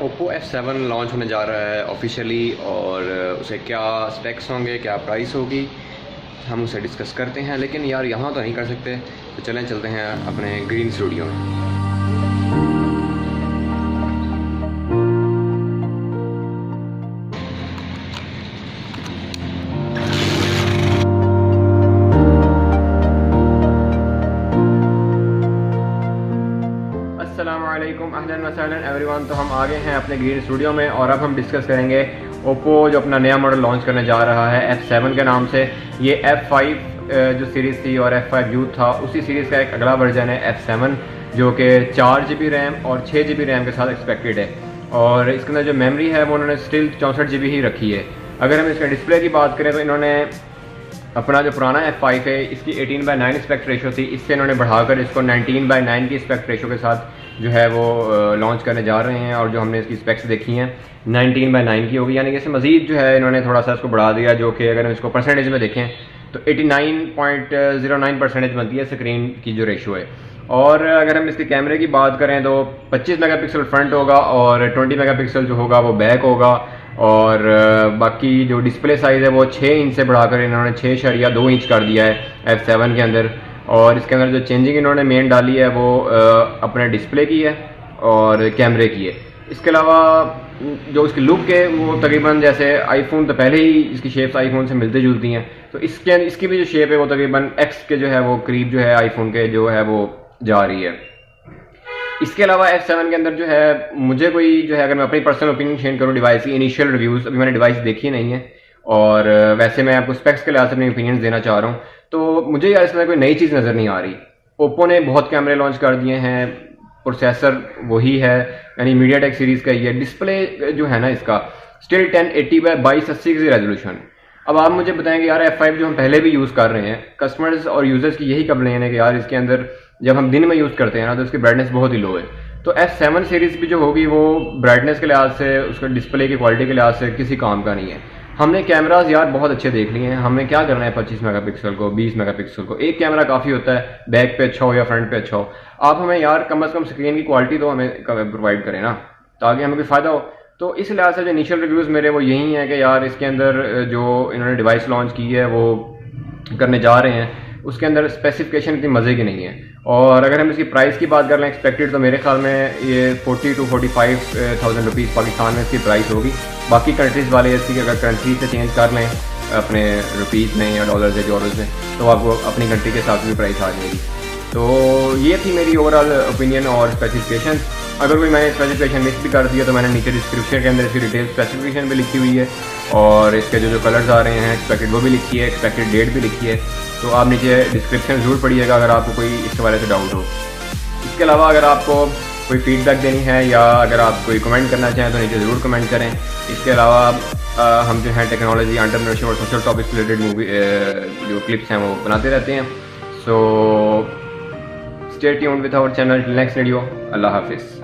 Oppo F7 launch होने जा रहा है ऑफिशियली, और उसे क्या स्पेक्स होंगे, क्या प्राइस होगी, हम उसे डिस्कस करते हैं। लेकिन यार यहाँ तो नहीं कर सकते, तो चलते हैं अपने ग्रीन स्टूडियो में। अस्सलामुअलैकुम, अहलन व सहलन एवरीवन। तो हम आ गए हैं अपने ग्रीन स्टूडियो में और अब हम डिस्कस करेंगे ओप्पो जो अपना नया मॉडल लॉन्च करने जा रहा है F7 के नाम से। ये F5 जो सीरीज़ थी और F5 यूथ था, उसी सीरीज़ का एक अगला वर्जन है F7 जो कि 4 GB रैम और 6 GB रैम के साथ एक्सपेक्टेड है। और इसके अंदर जो मेमोरी है वो उन्होंने स्टिल 64 GB ही रखी है। अगर हम इसके डिस्प्ले की बात करें तो इन्होंने अपना जो पुराना F5 है इसकी 18:9 एस्पेक्ट रेशो थी, इससे इन्होंने बढ़ाकर इसको 19:9 की एस्पेक्ट रेशो के साथ जो है वो लॉन्च करने जा रहे हैं। और जो हमने इसकी स्पेक्स देखी हैं 19:9 की होगी, यानी कि इससे मज़ीद जो है इन्होंने थोड़ा सा इसको बढ़ा दिया, जो कि अगर हम इसको परसेंटेज में देखें तो 89.09% बनती है स्क्रीन की जो रेशो है। और अगर हम इसके कैमरे की बात करें तो 25 मेगापिक्सल फ्रंट होगा और 20 मेगापिक्सल जो होगा वो बैक होगा। और बाकी जो डिस्प्ले साइज़ है वो 6 इंच से बढ़ाकर इन्होंने 6.2 इंच कर दिया है F7 के अंदर। और इसके अंदर जो चेंजिंग इन्होंने मेन डाली है वो अपने डिस्प्ले की है और कैमरे की है। इसके अलावा जो इसकी लुक है वो तकरीबन जैसे आईफोन तो पहले ही इसकी शेप्स आईफोन से मिलती जुलती हैं, तो इसकी भी जो शेप है वो तकरीबन एक्स के जो है वो करीब जो है आईफोन के जो है वो जा रही है। इसके अलावा F7 के अंदर जो है मुझे कोई जो है, अगर मैं अपनी पर्सनल ओपिनियन शेयर करूँ डिवाइस की, इनिशियल रिव्यूज़ अभी मैंने डिवाइस देखी नहीं है और वैसे मैं आपको स्पेक्स के लिहाज से अपनी ओपिनियन देना चाह रहा हूँ, तो मुझे यार इसमें कोई नई चीज़ नज़र नहीं आ रही। ओप्पो ने बहुत कैमरे लॉन्च कर दिए हैं, प्रोसेसर वही है यानी मीडियाटेक सीरीज़ का ही है। डिस्प्ले जो है ना इसका स्टिल 1080x2280 की रेजोल्यूशन। अब आप मुझे बताएंगे यार F5 जो हम पहले भी यूज़ कर रहे हैं, कस्टमर्स और यूज़र्स की यही कंप्लेन है कि यार इसके अंदर जब हम दिन में यूज़ करते हैं ना तो इसकी ब्राइटनेस बहुत ही लो है। तो F7 सीरीज़ भी जो होगी वो ब्राइटनेस के लिहाज से, उसका डिस्प्ले की क्वालिटी के लिहाज से किसी काम का नहीं है। हमने कैमराज यार बहुत अच्छे देख लिए हैं, हमें क्या करना है 25 मेगापिक्सल को, 20 मेगापिक्सल को, एक कैमरा काफ़ी होता है, बैक पे अच्छा हो या फ्रंट पे अच्छा हो। आप हमें यार कम से कम स्क्रीन की क्वालिटी तो हमें प्रोवाइड करें ना, ताकि हमें कोई फ़ायदा हो। तो इस लिहाज से जो इनिशियल रिव्यूज़ मेरे वो यही हैं कि यार इसके अंदर जो इन्होंने डिवाइस लॉन्च की है वो करने जा रहे हैं, उसके अंदर स्पेसिफिकेशन इतनी मज़े की नहीं है। और अगर हम इसकी प्राइस की बात कर लें एक्सपेक्टेड, तो मेरे ख्याल में ये 40 to 45,000 रुपीज़ पाकिस्तान में इसकी प्राइस होगी। बाकी कंट्रीज़ वाले इसकी अगर कंट्री से चेंज कर लें अपने रुपीज़ में या डॉलर्स या यूरोज़ में, तो आपको अपनी कंट्री के साथ भी प्राइस आ जाएगी। तो ये थी मेरी ओवरऑल ओपिनियन और स्पेसिफिकेशन। अगर कोई मैंने स्पेसिफिकेशन मिस भी कर दिया तो मैंने नीचे डिस्क्रिप्शन के अंदर इसकी डिटेल स्पेसिफिकेशन भी लिखी हुई है और इसके जो कलर्स आ रहे हैं एक्सपेक्टेड वो भी लिखी है, एक्सपेक्टेड डेट भी लिखी है। तो आप नीचे डिस्क्रिप्शन ज़रूर पढ़िएगा अगर आपको कोई इसके बारे से डाउट हो। इसके अलावा अगर आपको कोई फीडबैक देनी है या अगर आप कोई कमेंट करना चाहें तो नीचे ज़रूर कमेंट करें। इसके अलावा हम जो है टेक्नोलॉजी, एंटरप्रेन्योरशिप और सोशल टॉपिक्स से रिलेटेड मूवी जो क्लिप्स हैं वो बनाते रहते हैं। So stay tuned with our channel. Next video. अल्लाह हाफिज़।